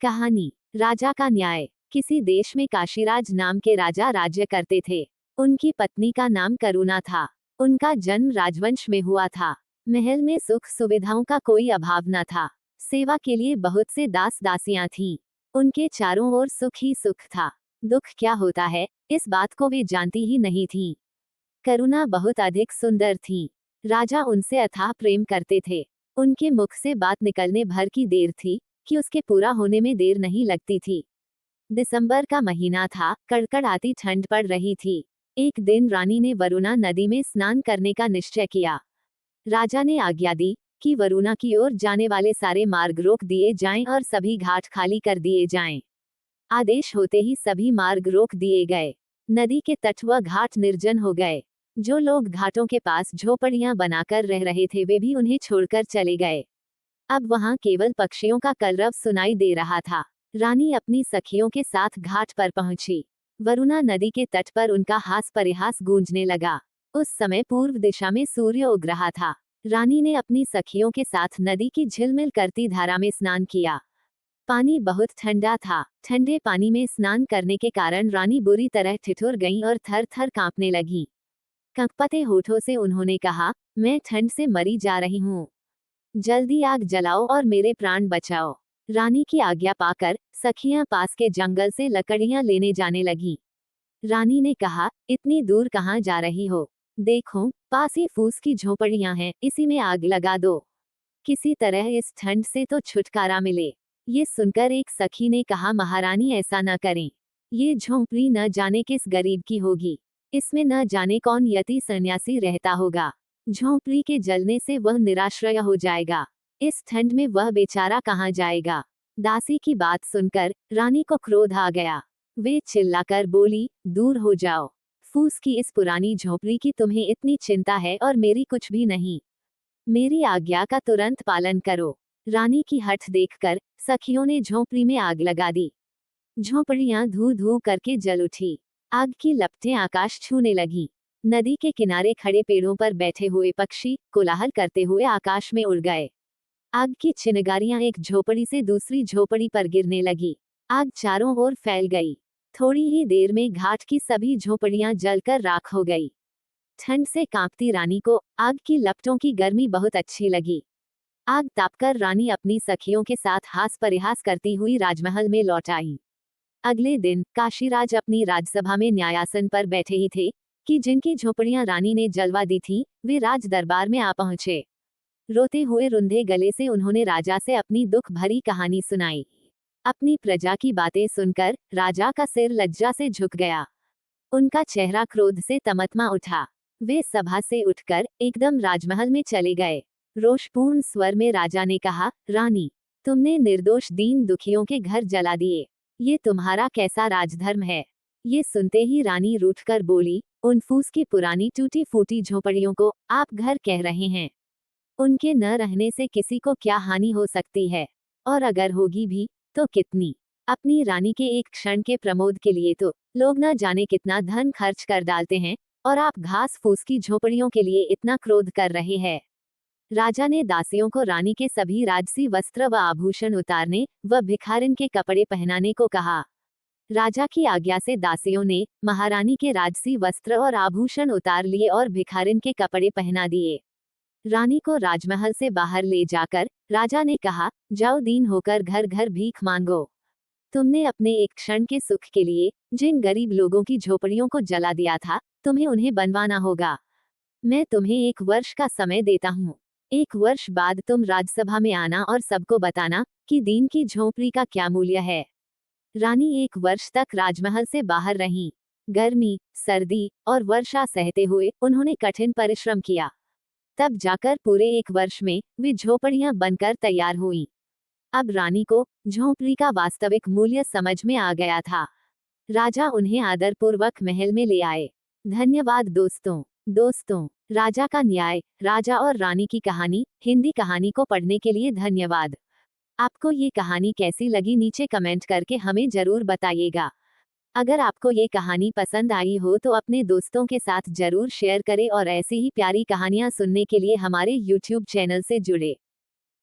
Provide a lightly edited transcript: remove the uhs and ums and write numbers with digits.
कहानी राजा का न्याय। किसी देश में काशीराज नाम के राजा राज्य करते थे। उनकी पत्नी का नाम करुणा था। उनका जन्म राजवंश में हुआ था। महल में सुख सुविधाओं का कोई अभाव न था। सेवा के लिए बहुत से दास दासियां थीं। उनके चारों ओर सुख ही सुख था। दुख क्या होता है, इस बात को वे जानती ही नहीं थीं। करुणा बहुत अधिक सुंदर थी। राजा उनसे अथाह प्रेम करते थे। उनके मुख से बात निकलने भर की देर थी कि उसके पूरा होने में देर नहीं लगती थी। दिसंबर का महीना था, कड़कड़ाती ठंड पड़ रही थी। एक दिन रानी ने वरुणा नदी में स्नान करने का निश्चय किया। राजा ने आज्ञा दी कि वरुणा की ओर जाने वाले सारे मार्ग रोक दिए जाएं और सभी घाट खाली कर दिए जाएं। आदेश होते ही सभी मार्ग रोक दिए गए। नदी के तट व घाट निर्जन हो गए। जो लोग घाटों के पास झोपड़ियां बनाकर रह रहे थे वे भी उन्हें छोड़कर चले गए। अब वहां केवल पक्षियों का कलरव सुनाई दे रहा था। रानी अपनी सखियों के साथ घाट पर पहुंची। वरुणा नदी के तट पर उनका हास परिहास गूंजने लगा। उस समय पूर्व दिशा में सूर्य उग रहा था। रानी ने अपनी सखियों के साथ नदी की झिलमिल करती धारा में स्नान किया। पानी बहुत ठंडा था। ठंडे पानी में स्नान करने के कारण रानी बुरी तरह ठिठुर गईं और थर थर कांपने लगी। कंपते होठों से उन्होंने कहा, मैं ठंड से मरी जा रही हूँ। जल्दी आग जलाओ और मेरे प्राण बचाओ। रानी की आज्ञा पाकर सखियां पास के जंगल से लकड़ियां लेने जाने लगी। रानी ने कहा, इतनी दूर कहाँ जा रही हो? देखो, पास ही फूस की झोपड़ियां हैं, इसी में आग लगा दो। किसी तरह इस ठंड से तो छुटकारा मिले। ये सुनकर एक सखी ने कहा, महारानी ऐसा न करें। ये झोंपड़ी न जाने किस गरीब की होगी। इसमें न जाने कौन यति सन्यासी रहता होगा। झोंपड़ी के जलने से वह निराश्रय हो जाएगा। इस ठंड में वह बेचारा कहाँ जाएगा? दासी की बात सुनकर रानी को क्रोध आ गया। वे चिल्लाकर बोली, दूर हो जाओ। फूस की इस पुरानी झोंपड़ी की तुम्हें इतनी चिंता है और मेरी कुछ भी नहीं। मेरी आज्ञा का तुरंत पालन करो। रानी की हठ देखकर सखियों ने झोंपड़ी में आग लगा दी। झोंपड़ियां धू धू करके जल उठी। आग की लपटें आकाश छूने लगी। नदी के किनारे खड़े पेड़ों पर बैठे हुए पक्षी कोलाहल करते हुए आकाश में उड़ गए। आग की चिनगारियां एक झोपड़ी से दूसरी झोपड़ी पर गिरने लगी। आग चारों ओर फैल गई। थोड़ी ही देर में घाट की सभी झोपड़ियां जलकर राख हो गई। ठंड से कांपती रानी को आग की लपटों की गर्मी बहुत अच्छी लगी। आग तापकर रानी अपनी सखियों के साथ हास परिहास करती हुई राजमहल में लौट आई। अगले दिन काशीराज अपनी राजसभा में न्यायासन पर बैठे ही थे कि जिनकी झोपड़ियां रानी ने जलवा दी थी वे राज दरबार में आ पहुंचे। रोते हुए रुंधे गले से उन्होंने राजा से अपनी दुख भरी कहानी सुनाई। अपनी प्रजा की बातें सुनकर राजा का सिर लज्जा से झुक गया। उनका चेहरा क्रोध से तमतमा उठा। वे सभा से उठकर एकदम राजमहल में चले गए। रोषपूर्ण स्वर में राजा ने कहा, रानी, तुमने निर्दोष दीन दुखियों के घर जला दिए। ये तुम्हारा कैसा राजधर्म है? ये सुनते ही रानी रूठकर बोली, उन फूस की पुरानी टूटी फूटी झोपड़ियों को आप घर कह रहे हैं? उनके न रहने से किसी को क्या हानि हो सकती है? और अगर होगी भी, तो कितनी? अपनी रानी के एक क्षण के प्रमोद के लिए तो लोग न जाने कितना धन खर्च कर डालते हैं, और आप घास फूस की झोपड़ियों के लिए इतना क्रोध कर रहे हैं। राजा ने दासियों को रानी के सभी राजसी वस्त्र व आभूषण उतारने व भिखारिन के कपड़े पहनाने को कहा। राजा की आज्ञा से दासियों ने महारानी के राजसी वस्त्र और आभूषण उतार लिए और भिखारिन के कपड़े पहना दिए। रानी को राजमहल से बाहर ले जाकर राजा ने कहा, जाओ दीन होकर घर घर भीख मांगो। तुमने अपने एक क्षण के सुख के लिए जिन गरीब लोगों की झोपड़ियों को जला दिया था, तुम्हें उन्हें बनवाना होगा। मैं तुम्हें 1 वर्ष का समय देता हूँ। 1 वर्ष बाद तुम राजसभा में आना और सबको बताना कि दीन की झोंपड़ी का क्या मूल्य है। रानी 1 वर्ष तक राजमहल से बाहर रहीं। गर्मी, सर्दी और वर्षा सहते हुए उन्होंने कठिन परिश्रम किया। तब जाकर पूरे 1 वर्ष में वे झोपड़ियां बनकर तैयार हुईं। अब रानी को झोंपड़ी का वास्तविक मूल्य समझ में आ गया था। राजा उन्हें आदरपूर्वक महल में ले आए। धन्यवाद दोस्तों, राजा का न्याय, राजा और रानी की कहानी हिंदी कहानी को पढ़ने के लिए धन्यवाद। आपको ये कहानी कैसी लगी नीचे कमेंट करके हमें जरूर बताइएगा। अगर आपको ये कहानी पसंद आई हो तो अपने दोस्तों के साथ जरूर शेयर करें और ऐसी ही प्यारी कहानियां सुनने के लिए हमारे YouTube चैनल से जुड़े।